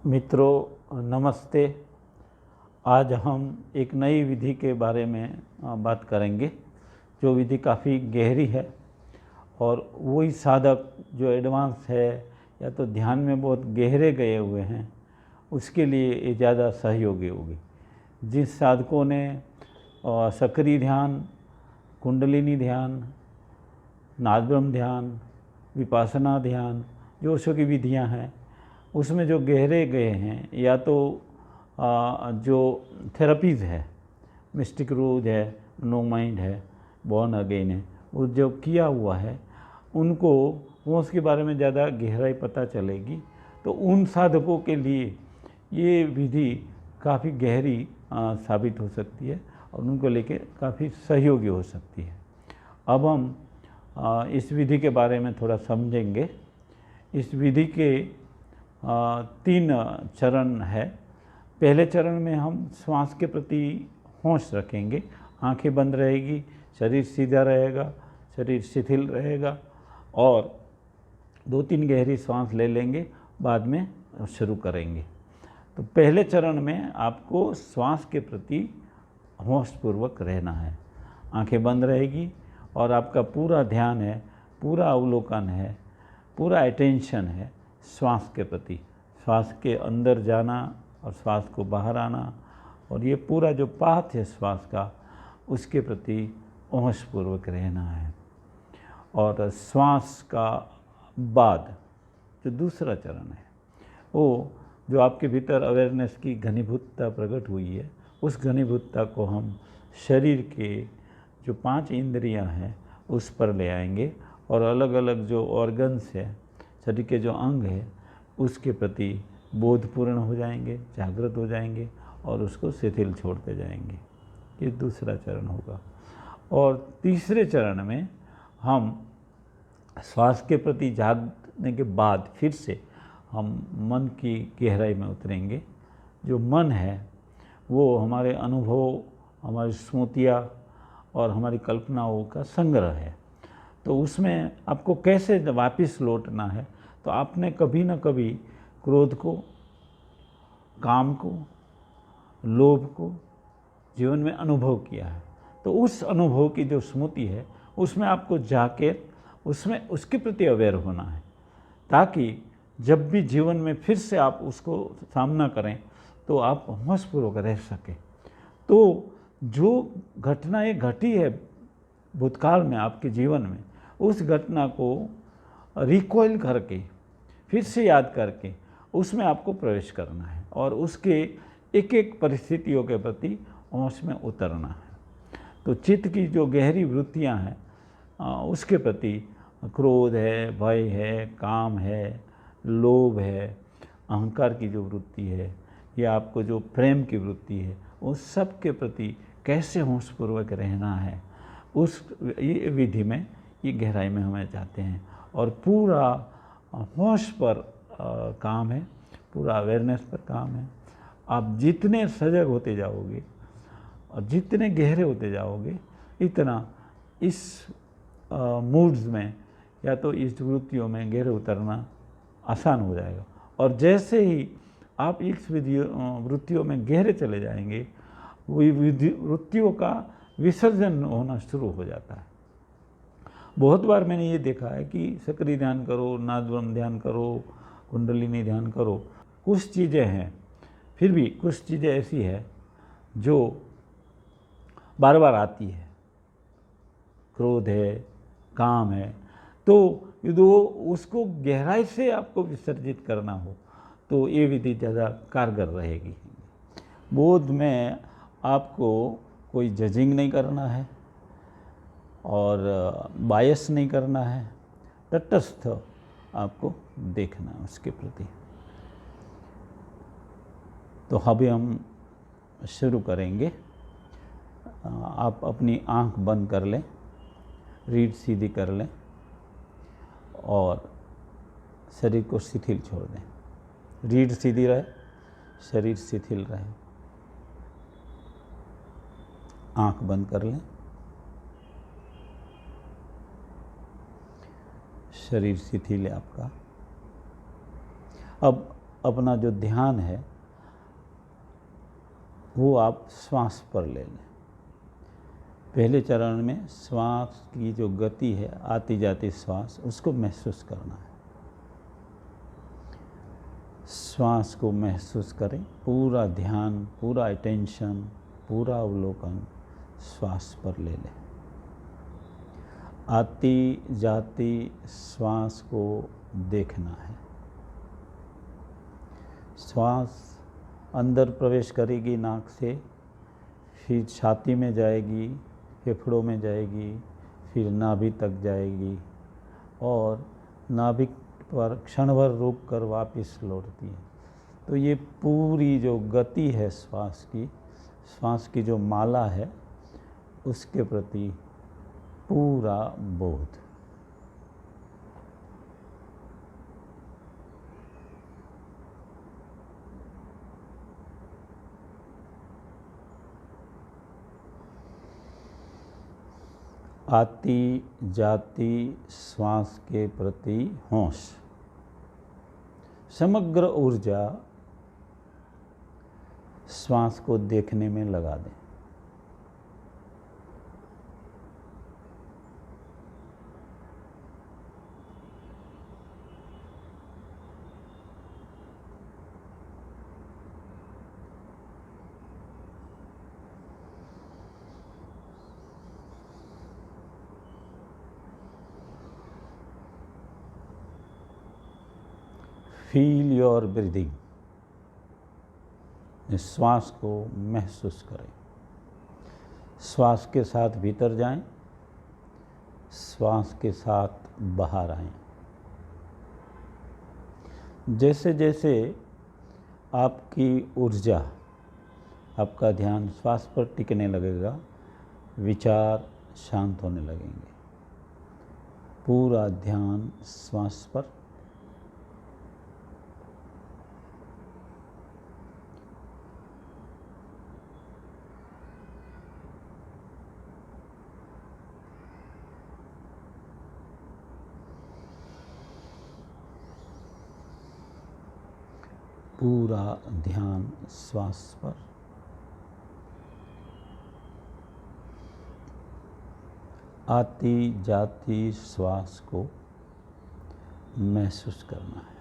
मित्रों नमस्ते। आज हम एक नई विधि के बारे में बात करेंगे जो विधि काफ़ी गहरी है और वही साधक जो एडवांस है या तो ध्यान में बहुत गहरे गए हुए हैं उसके लिए ये ज़्यादा सहयोगी होगी। जिस साधकों ने सक्रिय ध्यान, कुंडलिनी ध्यान, नादब्रह्म ध्यान, विपासना ध्यान, जो ओशो की विधियाँ हैं उसमें जो गहरे गए हैं या तो जो थेरेपीज़ है, मिस्टिक रूज है, नो माइंड है, बॉर्न अगेन है, वो जो किया हुआ है उनको वो उसके बारे में ज़्यादा गहराई पता चलेगी। तो उन साधकों के लिए ये विधि काफ़ी गहरी साबित हो सकती है और उनको लेके काफ़ी सहयोगी हो सकती है। अब हम इस विधि के बारे में थोड़ा समझेंगे। इस विधि के 3 चरण है। पहले चरण में हम श्वास के प्रति होश रखेंगे, आंखें बंद रहेगी, शरीर सीधा रहेगा, शरीर शिथिल रहेगा और 2-3 गहरी सांस ले लेंगे, बाद में शुरू करेंगे। तो पहले चरण में आपको श्वास के प्रति होशपूर्वक रहना है, आंखें बंद रहेगी और आपका पूरा ध्यान है, पूरा अवलोकन है, पूरा अटेंशन है श्वास के प्रति, श्वास के अंदर जाना और श्वास को बाहर आना और ये पूरा जो पाथ है श्वास का उसके प्रति होशपूर्वक रहना है। और श्वास का बाद जो दूसरा चरण है वो जो आपके भीतर अवेयरनेस की घनीभूतता प्रकट हुई है उस घनीभूतता को हम शरीर के जो 5 इंद्रियां हैं उस पर ले आएंगे और अलग अलग जो ऑर्गन्स है, शरीर के जो अंग है उसके प्रति बोधपूर्ण हो जाएंगे, जागृत हो जाएंगे और उसको शिथिल छोड़ते जाएंगे। ये दूसरा चरण होगा। और तीसरे चरण में हम श्वास के प्रति जागने के बाद फिर से हम मन की गहराई में उतरेंगे। जो मन है वो हमारे अनुभव, हमारी स्मृतियाँ और हमारी कल्पनाओं का संग्रह है। तो उसमें आपको कैसे वापस लौटना है, तो आपने कभी न कभी क्रोध को, काम को, लोभ को जीवन में अनुभव किया है। तो उस अनुभव की जो स्मृति है उसमें आपको जाके उसमें उसके प्रति अवेयर होना है ताकि जब भी जीवन में फिर से आप उसको सामना करें तो आप होशपूर्वक रह सकें। तो जो घटनाएं घटी है भूतकाल में आपके जीवन में, उस घटना को रिकॉइल करके फिर से याद करके उसमें आपको प्रवेश करना है और उसके एक एक परिस्थितियों के प्रति होश में उतरना है। तो चित्त की जो गहरी वृत्तियां हैं उसके प्रति क्रोध है, भय है, काम है, लोभ है, अहंकार की जो वृत्ति है या आपको जो प्रेम की वृत्ति है, उस सब के प्रति कैसे होशपूर्वक रहना है, उस ये विधि में ये गहराई में हमें जाते हैं और पूरा होश पर काम है, पूरा अवेयरनेस पर काम है। आप जितने सजग होते जाओगे और जितने गहरे होते जाओगे इतना इस मूड्स में या तो इस वृत्तियों में गहरे उतरना आसान हो जाएगा। और जैसे ही आप इस वृत्तियों में गहरे चले जाएंगे वही वृत्तियों का विसर्जन होना शुरू हो जाता है। बहुत बार मैंने ये देखा है कि सक्रिय ध्यान करो, नादब्रह्म ध्यान करो, कुंडलिनी ध्यान करो, कुछ चीज़ें हैं, फिर भी कुछ चीज़ें ऐसी है जो बार बार आती है, क्रोध है, काम है, तो यदि उसको गहराई से आपको विसर्जित करना हो तो ये विधि ज़्यादा कारगर रहेगी। बोध में आपको कोई जजिंग नहीं करना है और बायस नहीं करना है, तटस्थ आपको देखना है उसके प्रति। तो अभी हम शुरू करेंगे। आप अपनी आंख बंद कर लें, रीढ़ सीधी कर लें और शरीर को शिथिल छोड़ दें। रीढ़ सीधी रहे, शरीर शिथिल रहे। आंख बंद कर लें शरीर शिथिल है आपका। अब अपना जो ध्यान है वो आप श्वास पर ले लें। पहले चरण में श्वास की जो गति है, आती जाती श्वास, उसको महसूस करना है। श्वास को महसूस करें, पूरा ध्यान, पूरा अटेंशन, पूरा अवलोकन श्वास पर ले लें। आती जाती श्वास को देखना है। श्वास अंदर प्रवेश करेगी नाक से, फिर छाती में जाएगी, फेफड़ों में जाएगी, फिर नाभि तक जाएगी और नाभि पर क्षण भर रुक कर वापस लौटती है। तो ये पूरी जो गति है श्वास की जो माला है, उसके प्रति पूरा बोध। आती जाती श्वास के प्रति होश, समग्र ऊर्जा श्वास को देखने में लगा दें। फील योर ब्रीदिंग, श्वास को महसूस करें। श्वास के साथ भीतर जाएं, श्वास के साथ बाहर आएं। जैसे जैसे आपकी ऊर्जा, आपका ध्यान श्वास पर टिकने लगेगा, विचार शांत होने लगेंगे। पूरा ध्यान श्वास पर। पूरा ध्यान श्वास पर। आती जाती श्वास को महसूस करना है।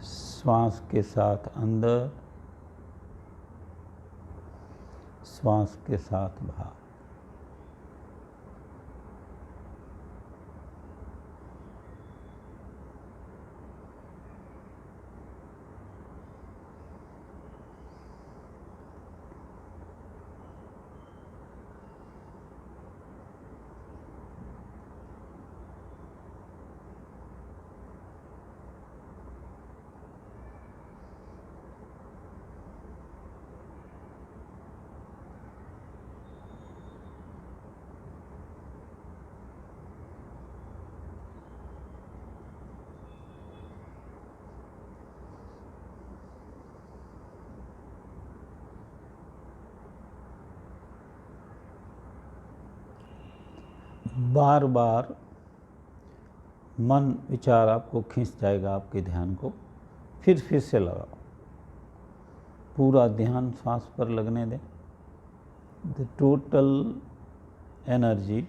श्वास के साथ अंदर, श्वास के साथ बाहर। बार बार मन विचार आपको खींच जाएगा आपके ध्यान को, फिर से लगाओ। पूरा ध्यान श्वास पर लगने दें। The total energy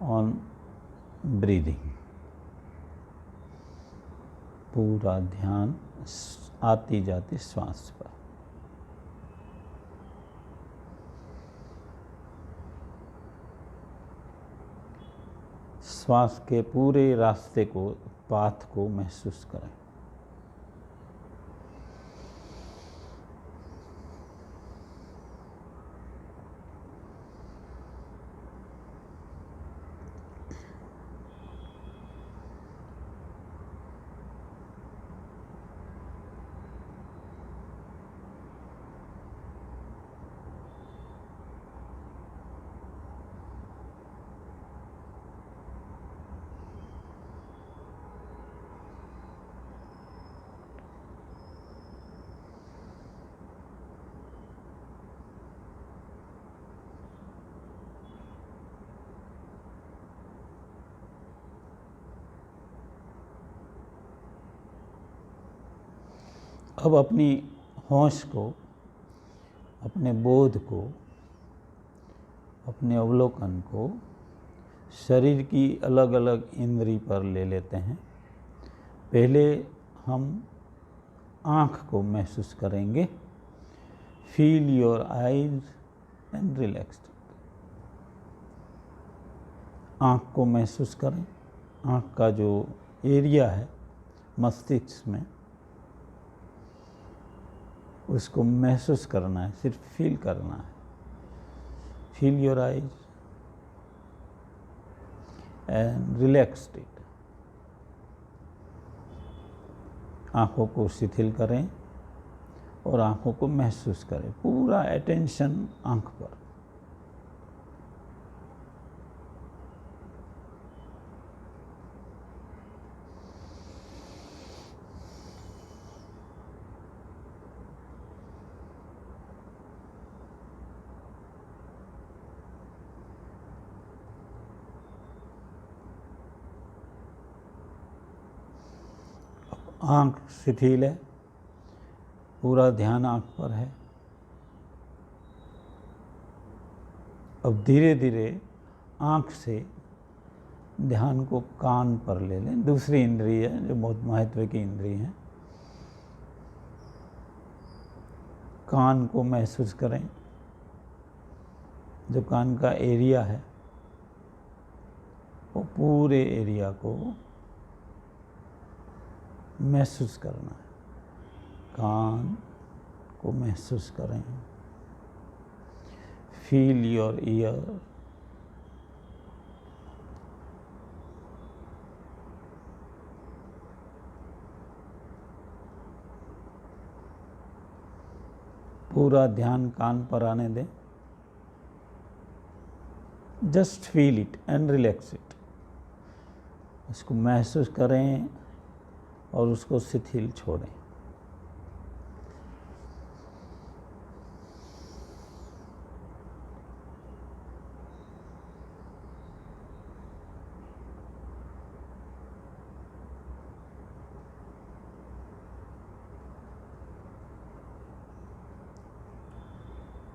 on breathing. पूरा ध्यान आती जाती श्वास पर। श्वास के पूरे रास्ते को, पाथ को महसूस करें। अब अपनी होश को, अपने बोध को, अपने अवलोकन को शरीर की अलग अलग इंद्री पर ले लेते हैं। पहले हम आँख को महसूस करेंगे। Feel your eyes and relaxed. आँख को महसूस करें। आँख का जो एरिया है मस्तिष्क में, उसको महसूस करना है, सिर्फ फील करना है। Feel your eyes and relaxed it. आँखों को शिथिल करें और आँखों को महसूस करें। पूरा अटेंशन आँख पर। आँख शिथिल है, पूरा ध्यान आँख पर है। अब धीरे धीरे आँख से ध्यान को कान पर ले लें। दूसरी इंद्रिय है जो बहुत महत्व की इंद्रिय है। कान को महसूस करें। जो कान का एरिया है वो पूरे एरिया को महसूस करना है। कान को महसूस करें। Feel your year. पूरा ध्यान कान पर आने दें। Just feel it and relax it. उसको महसूस करें और उसको शिथिल छोड़ें।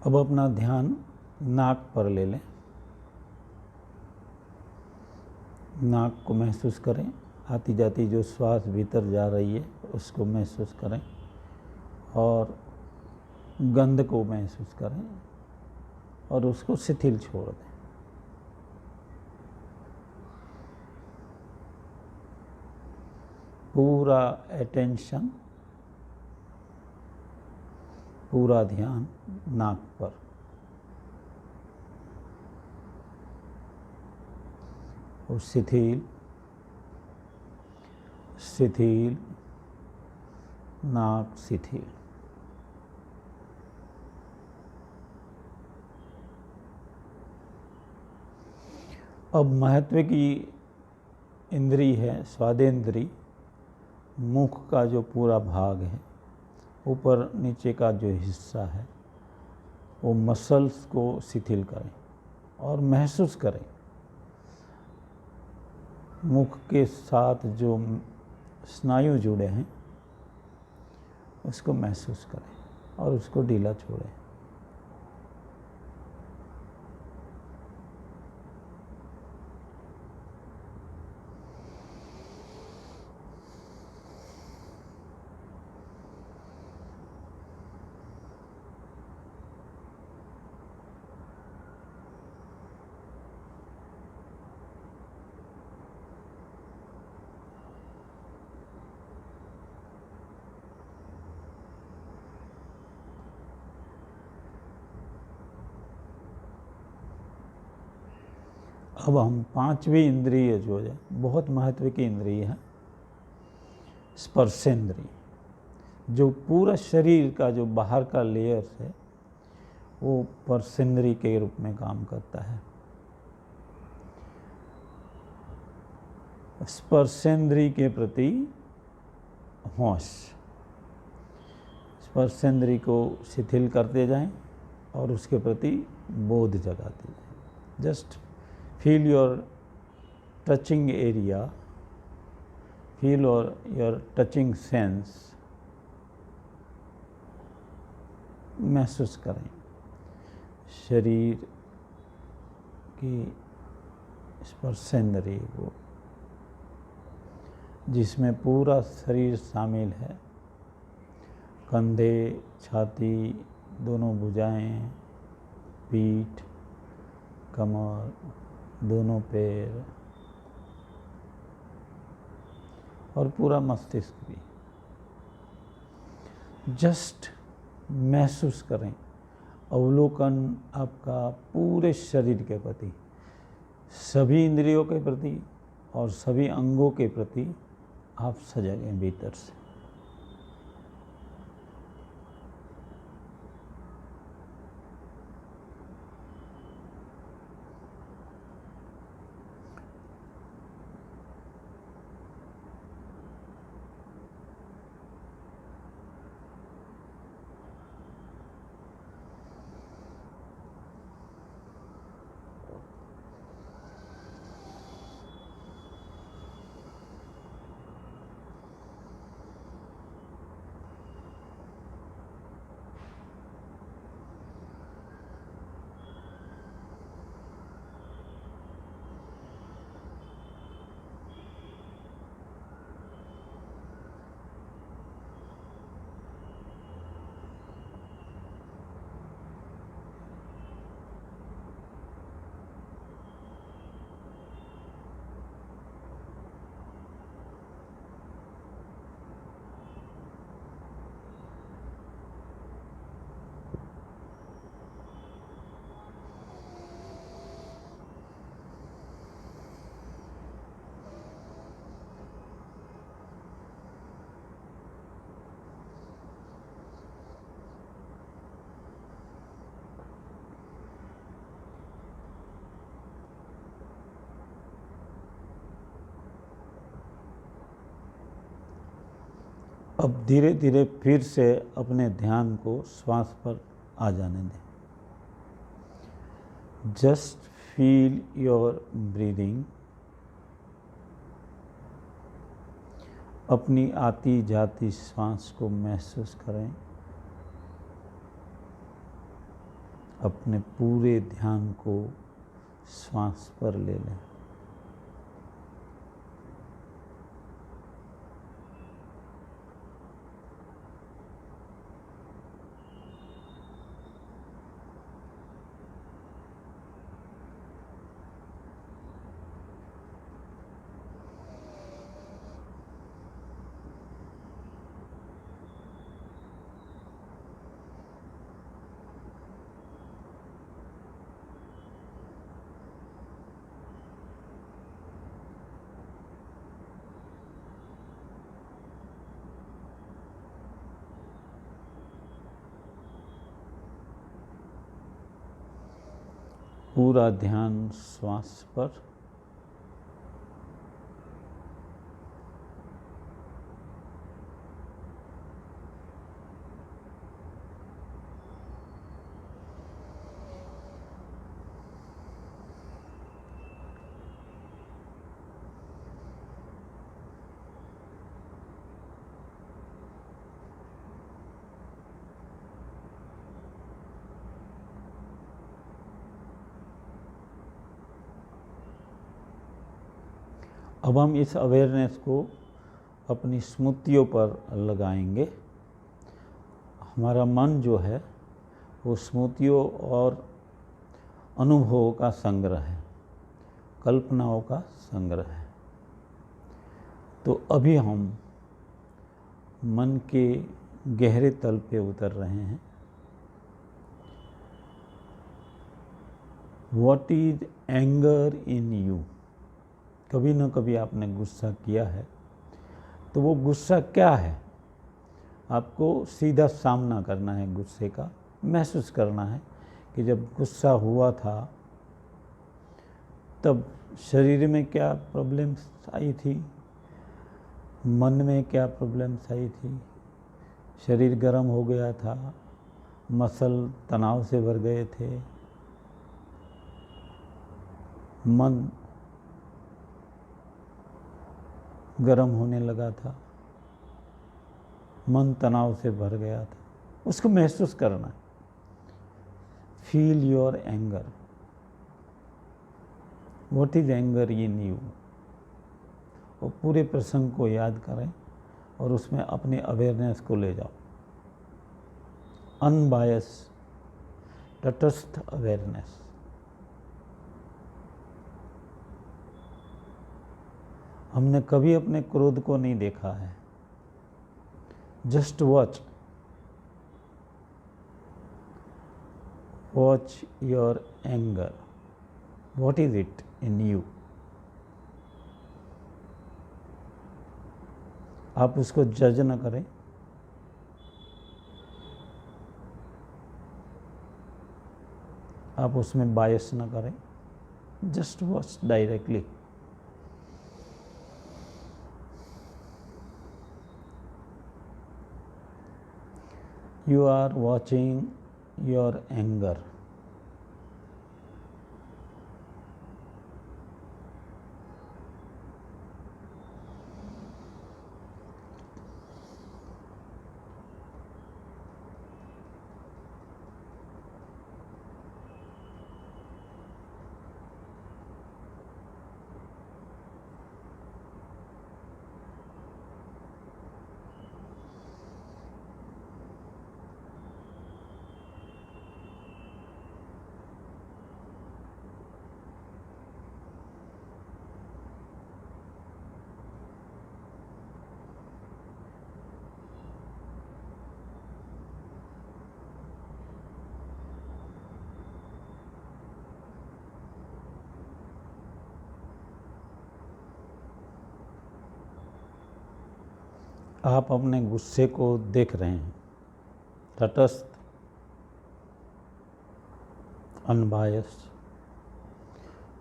अब अपना ध्यान नाक पर ले लें। नाक को महसूस करें। आती जाती जो श्वास भीतर जा रही है उसको महसूस करें और गंध को महसूस करें और उसको शिथिल छोड़ दें। पूरा अटेंशन, पूरा ध्यान नाक पर। और शिथिल शिथिल, नाक शिथिल। अब महत्व की इंद्री है स्वादेंद्री। मुख का जो पूरा भाग है, ऊपर नीचे का जो हिस्सा है, वो मसल्स को शिथिल करें और महसूस करें। मुख के साथ जो स्नायु जुड़े हैं उसको महसूस करें और उसको ढीला छोड़ें। अब हम पांचवी इंद्रिय जो है बहुत महत्व की इंद्रिय है, स्पर्शेंद्रिय, जो पूरा शरीर का जो बाहर का लेयर्स है वो स्पर्शेंद्रिय के रूप में काम करता है। स्पर्शेंद्रिय के प्रति होश, स्पर्शेंद्रिय को शिथिल करते जाएं और उसके प्रति बोध जगाते जाएं। Just feel your touching area, feel your touching sense महसूस करें शरीर की स्पर्शेंद्रिय को, जिसमें पूरा शरीर शामिल है। कंधे, छाती, दोनों भुजाएं, पीठ, कमर, दोनों पैर और पूरा मस्तिष्क भी। जस्ट महसूस करें अवलोकन आपका पूरे शरीर के प्रति, सभी इंद्रियों के प्रति और सभी अंगों के प्रति आप सजग हैं भीतर से। अब धीरे धीरे फिर से अपने ध्यान को श्वास पर आ जाने दें। Just feel your breathing. अपनी आती जाती श्वास को महसूस करें। अपने पूरे ध्यान को श्वास पर ले लें। पूरा ध्यान श्वास पर। अब हम इस अवेयरनेस को अपनी स्मृतियों पर लगाएंगे। हमारा मन जो है वो स्मृतियों और अनुभवों का संग्रह है, कल्पनाओं का संग्रह है। तो अभी हम मन के गहरे तल पे उतर रहे हैं। What is anger in you? कभी न कभी आपने गुस्सा किया है, तो वो गुस्सा क्या है आपको सीधा सामना करना है। गुस्से का महसूस करना है कि जब गुस्सा हुआ था तब शरीर में क्या प्रॉब्लम्स आई थी, मन में क्या प्रॉब्लम्स आई थी। शरीर गर्म हो गया था, मसल तनाव से भर गए थे, मन गर्म होने लगा था, मन तनाव से भर गया था। उसको महसूस करना है। Feel your anger, what is anger in you. और पूरे प्रसंग को याद करें और उसमें अपने अवेयरनेस को ले जाओ। अनबायस, तटस्थ अवेयरनेस। हमने कभी अपने क्रोध को नहीं देखा है। Just watch, watch your anger, what is it in you. आप उसको जज न करें, आप उसमें बायस न करें। Just watch directly. You are watching your anger. आप अपने गुस्से को देख रहे हैं, तटस्थ, अनबायस,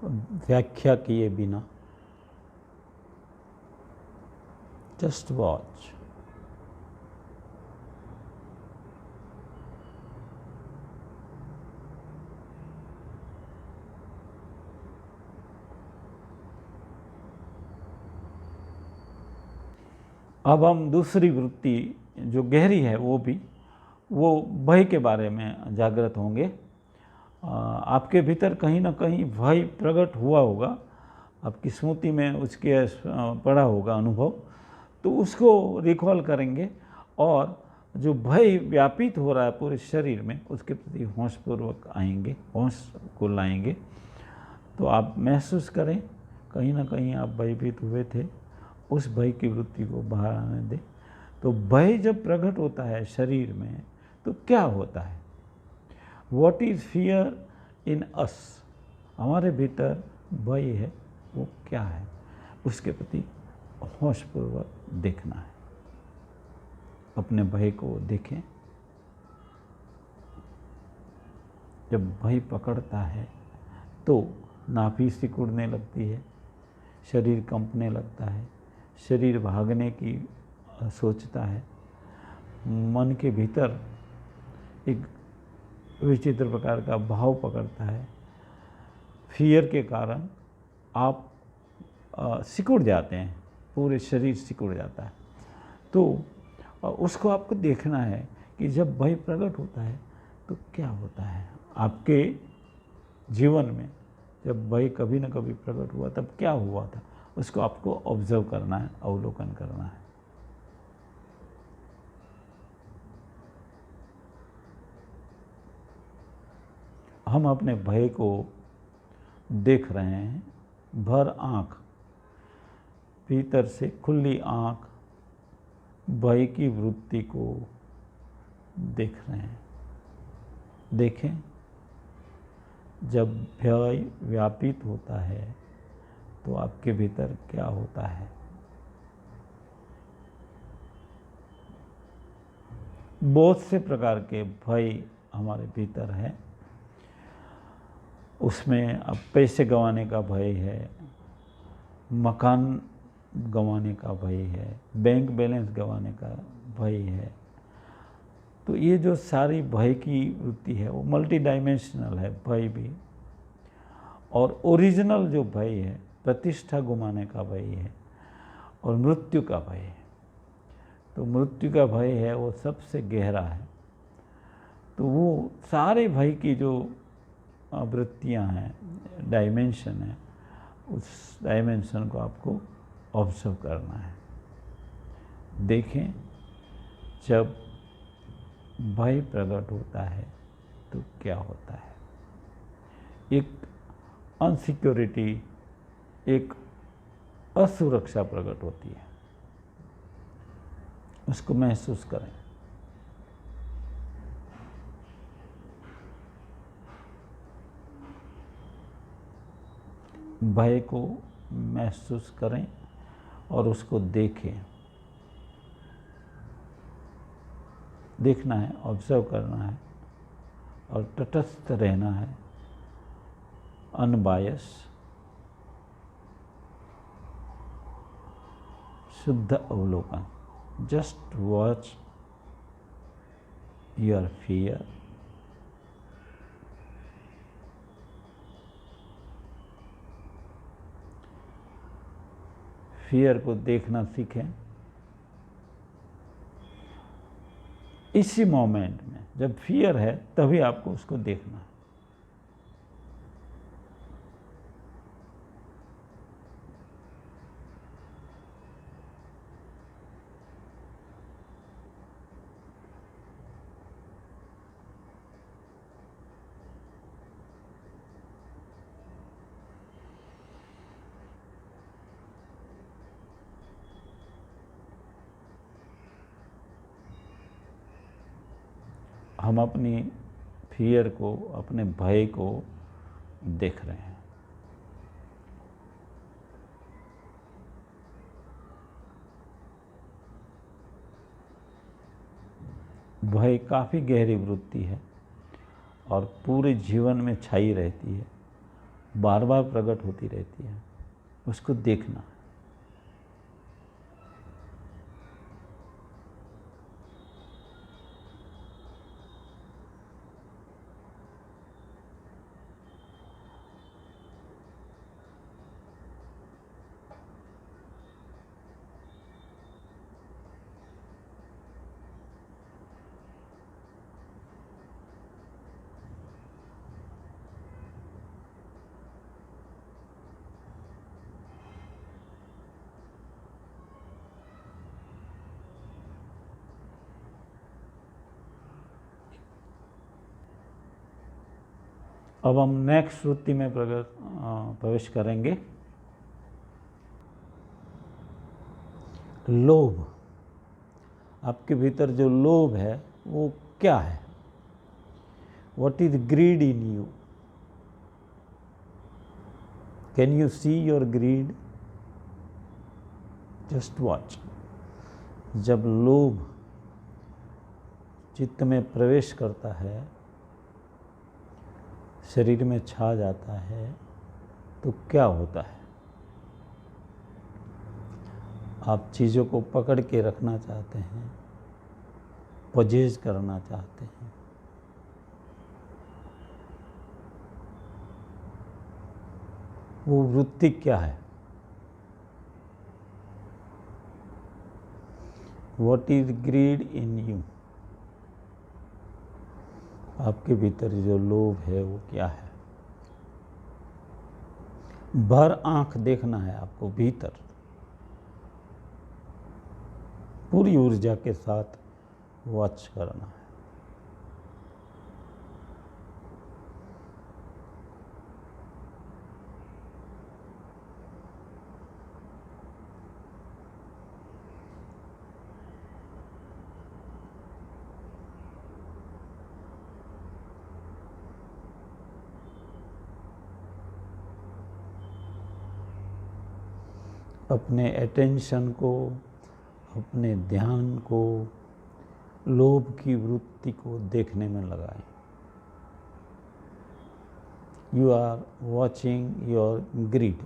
व्याख्या किए बिना। Just watch. अब हम दूसरी वृत्ति जो गहरी है वो भय के बारे में जागृत होंगे। आपके भीतर कहीं ना कहीं भय प्रकट हुआ होगा, आपकी स्मृति में उसके पड़ा होगा अनुभव, तो उसको रिकॉल करेंगे और जो भय व्यापित हो रहा है पूरे शरीर में उसके प्रति होशपूर्वक आएंगे, होश को लाएंगे। तो आप महसूस करें कहीं ना कहीं आप भयभीत हुए थे, उस भय की वृत्ति को बाहर आने दें। तो भय जब प्रकट होता है शरीर में तो क्या होता है? व्हाट इज़ फियर इन अस। हमारे भीतर भय है, वो क्या है, उसके प्रति होशपूर्वक देखना है। अपने भय को देखें। जब भय पकड़ता है तो नाभि सिकुड़ने लगती है, शरीर कंपने लगता है, शरीर भागने की सोचता है, मन के भीतर एक विचित्र प्रकार का भाव पकड़ता है। फियर के कारण आप सिकुड़ जाते हैं, पूरे शरीर सिकुड़ जाता है। तो उसको आपको देखना है कि जब भय प्रकट होता है तो क्या होता है आपके जीवन में। जब भय कभी न कभी प्रकट हुआ तब क्या हुआ था, उसको आपको ऑब्जर्व करना है, अवलोकन करना है। हम अपने भय को देख रहे हैं, भर आँख, भीतर से खुली आँख भय की वृत्ति को देख रहे हैं। देखें, जब भय व्यापित होता है तो आपके भीतर क्या होता है। बहुत से प्रकार के भय हमारे भीतर है। उसमें अब पैसे गंवाने का भय है, मकान गंवाने का भय है, बैंक बैलेंस गंवाने का भय है। तो ये जो सारी भय की वृत्ति है वो मल्टी डायमेंशनल है भय भी। और ओरिजिनल जो भय है प्रतिष्ठा गुमाने का भय है और मृत्यु का भय है। तो मृत्यु का भय है वो सबसे गहरा है। तो वो सारे भय की जो वृत्तियाँ हैं, डायमेंशन है, उस डायमेंशन को आपको ऑब्जर्व करना है। देखें, जब भय प्रकट होता है तो क्या होता है। एक अनसिक्योरिटी, एक असुरक्षा प्रकट होती है, उसको महसूस करें। भय को महसूस करें और उसको देखें। देखना है, ऑब्जर्व करना है और तटस्थ रहना है, अनबायस, शुद्ध अवलोकन। Just watch your fear, fear को देखना सीखें। इसी मोमेंट में जब फियर है तभी आपको उसको देखना है। हम अपनी फियर को, अपने भय को देख रहे हैं। भय काफ़ी गहरी वृत्ति है और पूरे जीवन में छाई रहती है, बार बार प्रकट होती रहती है। उसको देखना है। अब हम नेक्स्ट वृत्ति में प्रवेश करेंगे, लोभ। आपके भीतर जो लोभ है वो क्या है? What is greed in you? Can you see your greed? Just watch. जब लोभ चित्त में प्रवेश करता है, शरीर में छा जाता है, तो क्या होता है? आप चीज़ों को पकड़ के रखना चाहते हैं, पजेज करना चाहते हैं। वो वृत्ति क्या है? What is greed in you? आपके भीतर जो लोभ है वो क्या है? भर आंख देखना है आपको, भीतर पूरी ऊर्जा के साथ वॉच करना है। अपने अटेंशन को, अपने ध्यान को लोभ की वृत्ति को देखने में लगाएं। You are watching your greed.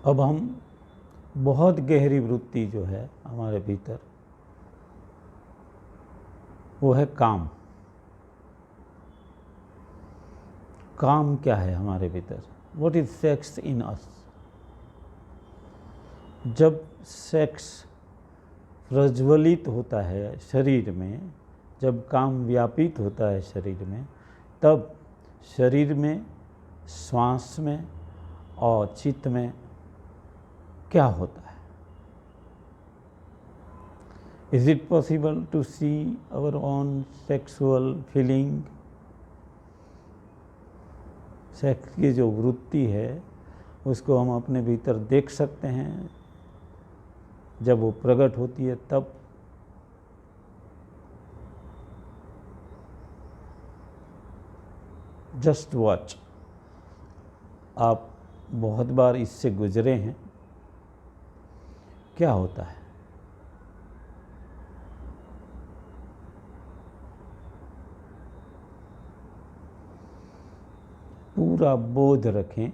अब हम बहुत गहरी वृत्ति जो है हमारे भीतर, वो है काम। काम क्या है हमारे भीतर? व्हाट इज सेक्स इन अस? जब सेक्स प्रज्वलित होता है शरीर में, जब काम व्यापित होता है शरीर में, तब शरीर में, श्वास में और चित्त में क्या होता है? Is it possible to see our own sexual feeling? Sex की जो वृत्ति है उसको हम अपने भीतर देख सकते हैं। जब वो प्रकट होती है तब जस्ट वॉच। आप बहुत बार इससे गुजरे हैं। क्या होता है? पूरा बोध रखें,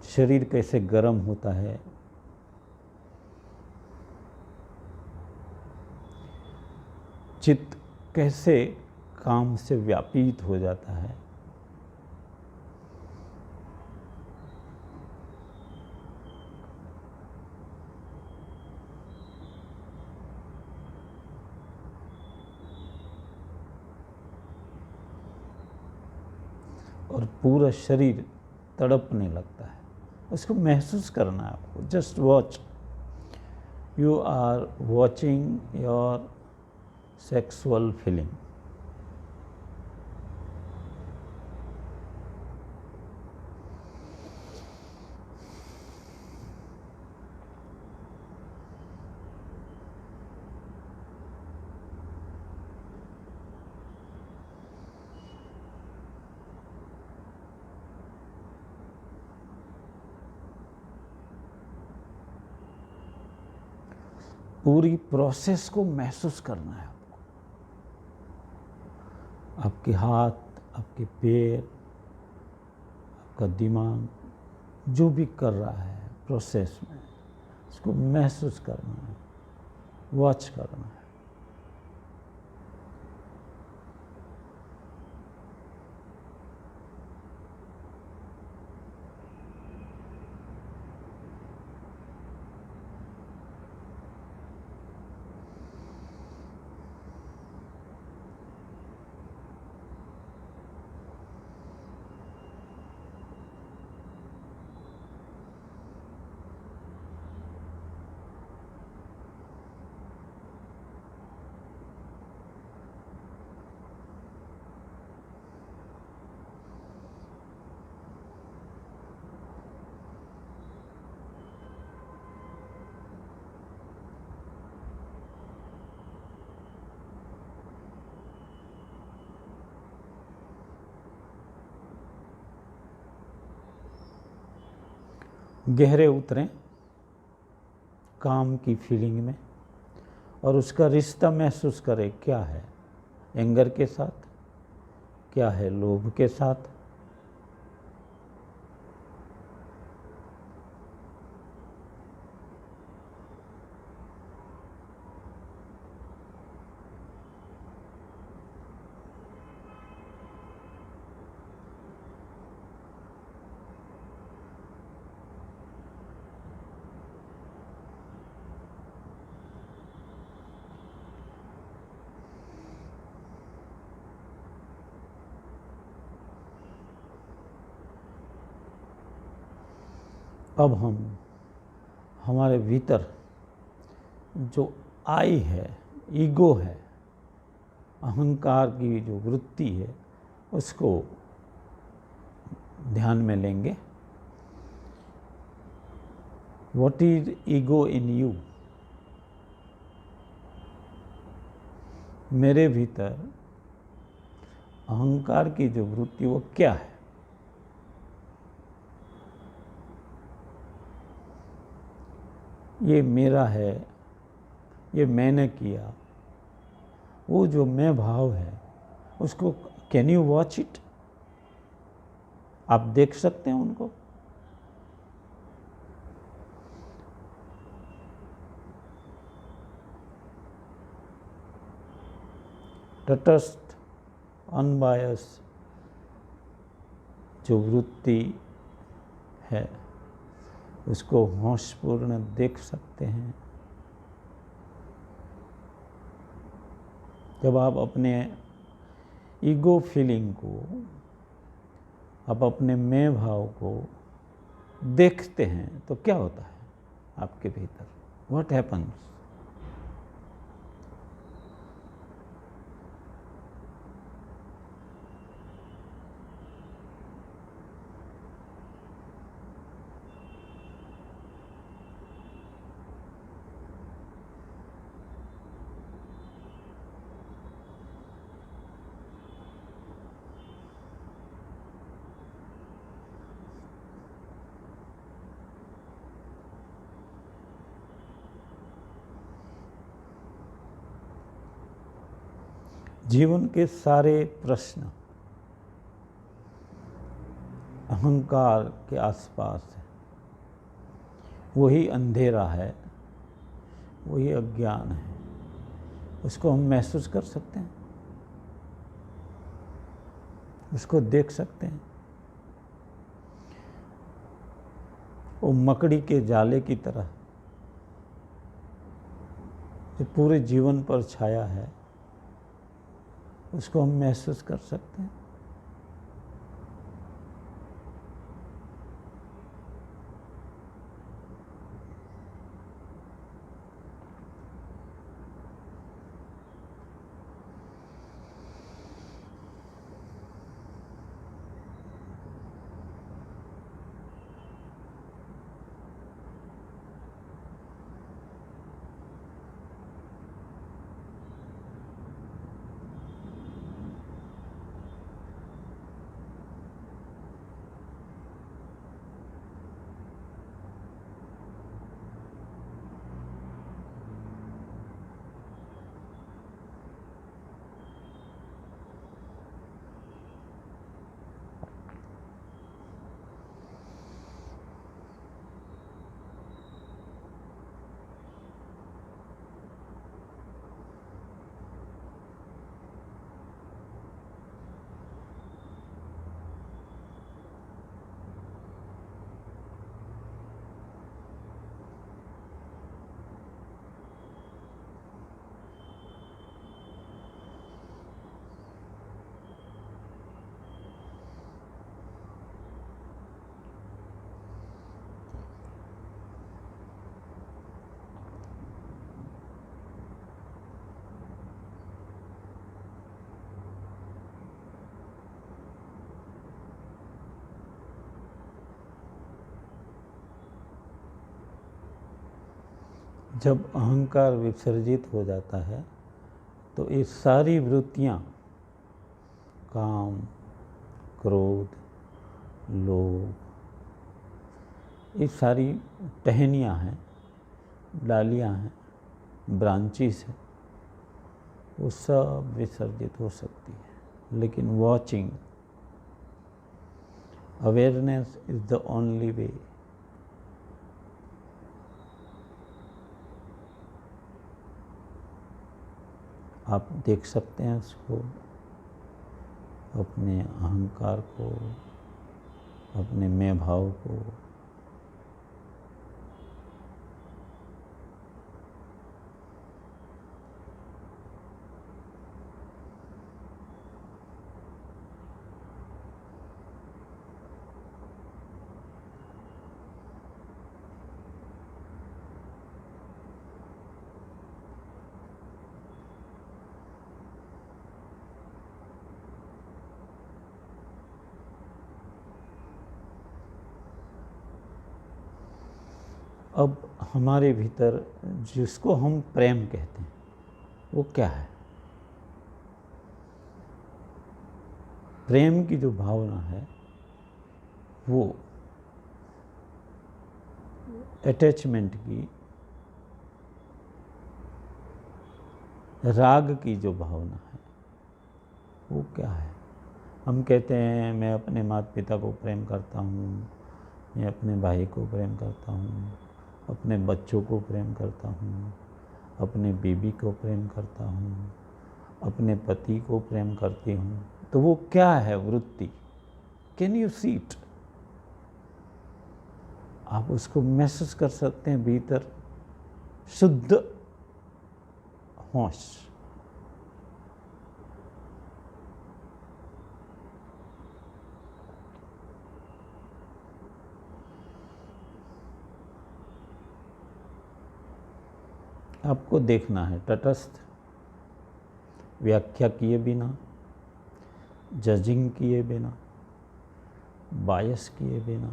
शरीर कैसे गर्म होता है, चित्त कैसे काम से व्यापित हो जाता है, और पूरा शरीर तड़पने लगता है। उसको महसूस करना है आपको। Just watch. You are watching your sexual feeling. पूरी प्रोसेस को महसूस करना है आपको। आपके हाथ, आपके पैर, आपका दिमाग जो भी कर रहा है प्रोसेस में, उसको महसूस करना है, वॉच करना है। गहरे उतरें काम की फीलिंग में और उसका रिश्ता महसूस करें। क्या है एंगर के साथ, क्या है लोभ के साथ, अब हम हमारे भीतर जो आई है, ईगो है, अहंकार की जो वृत्ति है, उसको ध्यान में लेंगे। What is ego in you? मेरे भीतर अहंकार की जो वृत्ति वो क्या है? ये मेरा है, ये मैंने किया, वो जो मैं भाव है उसको कैन यू वॉच इट? आप देख सकते हैं उनको। तटस्थ अनबायस जो वृत्ति है उसको होशपूर्ण देख सकते हैं। जब आप अपने ईगो फीलिंग को, आप अपने मैं भाव को देखते हैं तो क्या होता है आपके भीतर? What happens? जीवन के सारे प्रश्न अहंकार के आसपास है। वही अंधेरा है, वही अज्ञान है, उसको हम महसूस कर सकते हैं, उसको देख सकते हैं। वो मकड़ी के जाले की तरह जो पूरे जीवन पर छाया है, उसको हम महसूस कर सकते हैं। जब अहंकार विसर्जित हो जाता है तो ये सारी वृत्तियाँ, काम, क्रोध, लोभ, ये सारी टहनियाँ हैं, डालियाँ हैं, ब्रांचेस हैं, वो सब विसर्जित हो सकती है। लेकिन watching, awareness is the only way. आप देख सकते हैं उसको, अपने अहंकार को, अपने मैं भाव को। अब हमारे भीतर जिसको हम प्रेम कहते हैं वो क्या है? प्रेम की जो भावना है वो अटैचमेंट की, राग की जो भावना है वो क्या है? हम कहते हैं मैं अपने माता पिता को प्रेम करता हूँ, मैं अपने भाई को प्रेम करता हूँ, अपने बच्चों को प्रेम करता हूँ, अपने बीबी को प्रेम करता हूँ, अपने पति को प्रेम करती हूँ, तो वो क्या है वृत्ति? Can you see it? आप उसको महसूस कर सकते हैं भीतर, शुद्ध होश। आपको देखना है तटस्थ, व्याख्या किए बिना, जजिंग किए बिना, बायस किए बिना,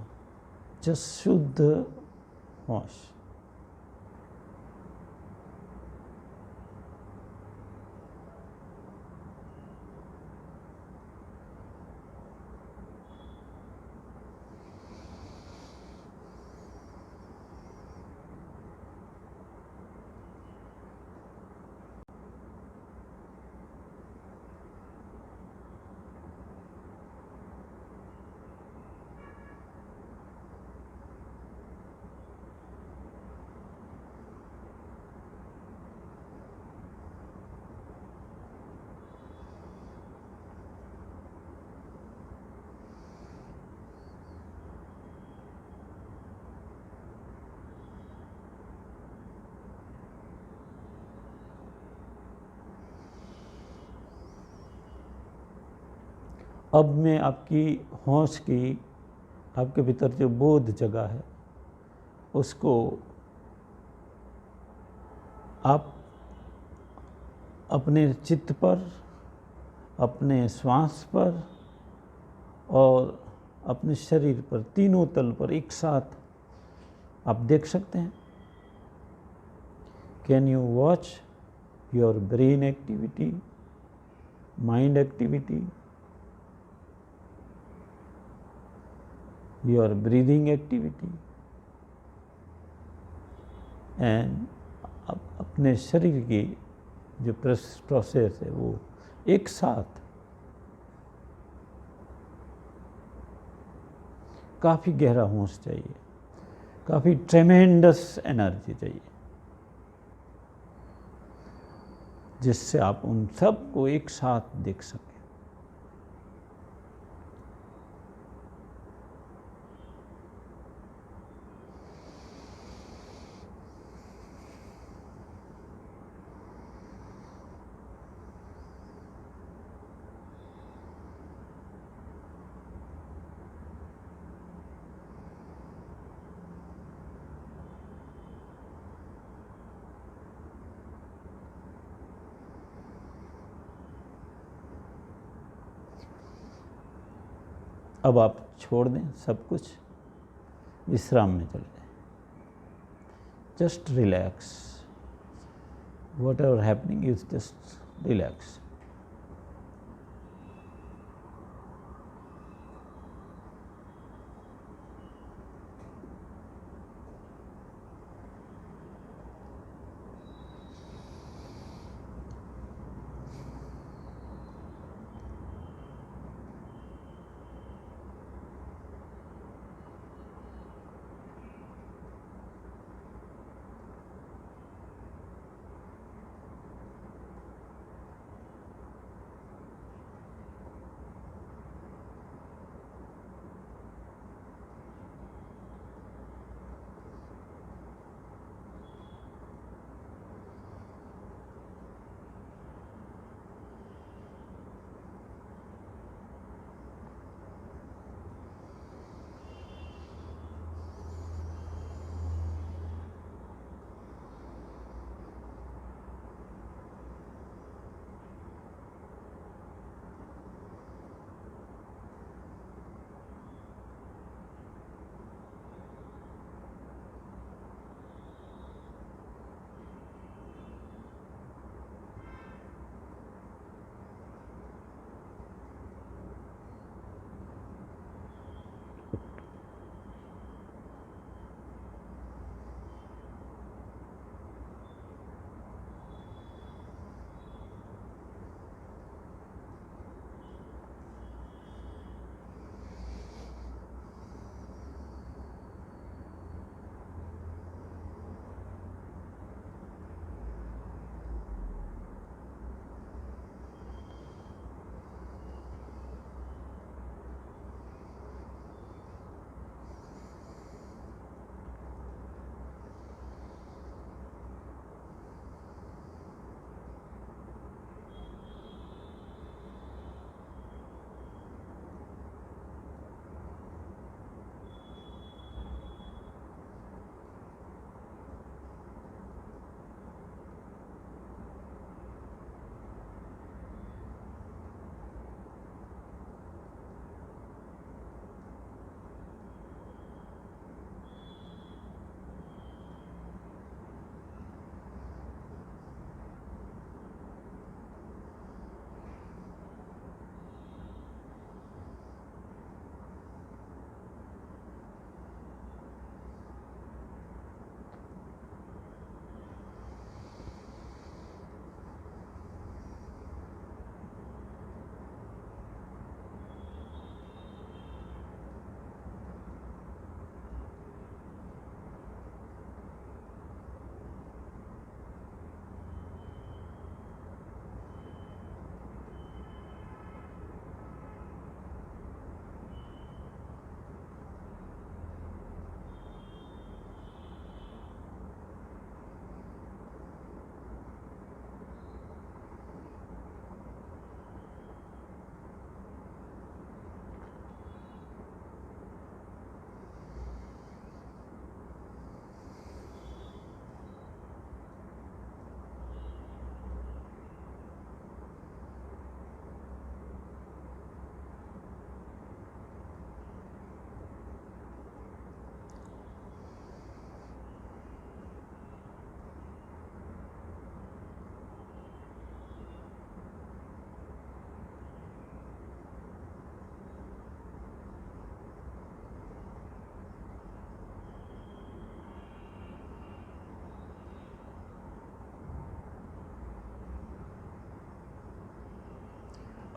जस्ट शुद्ध होश। अब मैं आपकी होश की, आपके भीतर जो बोध जगह है, उसको आप अपने चित्त पर, अपने श्वास पर और अपने शरीर पर, तीनों तल पर एक साथ आप देख सकते हैं। Can you watch your brain activity, mind activity, your breathing activity, and अपने शरीर की जो प्रोसेस है वो एक साथ। काफ़ी गहरा होश चाहिए, काफ़ी ट्रेमेंडस एनर्जी चाहिए, जिससे आप उन सब को एक साथ देख सकें। अब आप छोड़ दें सब कुछ, विश्राम में चले जाएं। Just relax, what ever happening is just relax.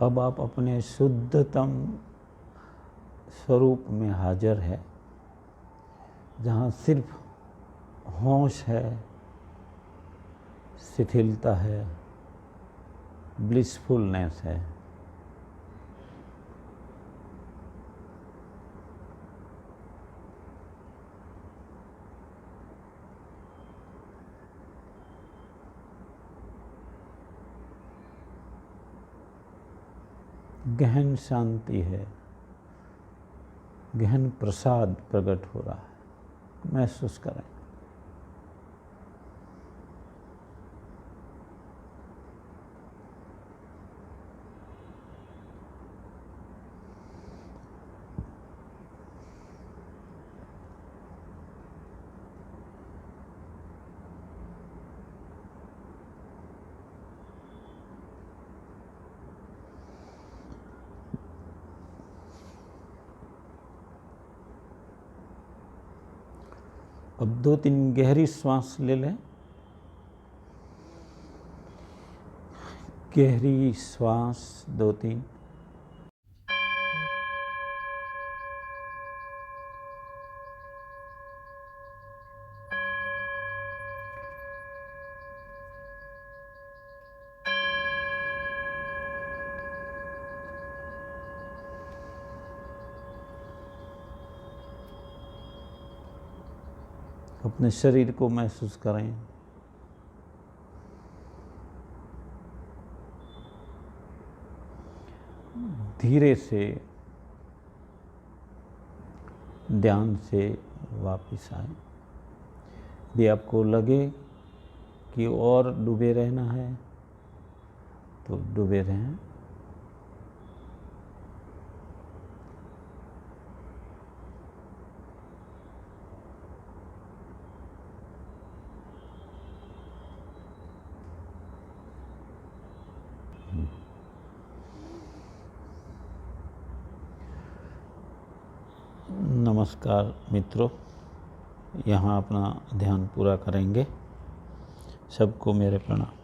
अब आप अपने शुद्धतम स्वरूप में हाजिर है, जहाँ सिर्फ होश है, शिथिलता है, ब्लिसफुलनेस है। गहन शांति है, गहन प्रसाद प्रकट हो रहा है, महसूस करें। अब 2-3 गहरी श्वास ले लें। गहरी श्वास 2-3। अपने शरीर को महसूस करें। धीरे से ध्यान से वापस आए। यदि आपको लगे कि और डूबे रहना है तो डूबे रहें। नमस्कार मित्रों, यहाँ अपना ध्यान पूरा करेंगे। सबको मेरे प्रणाम।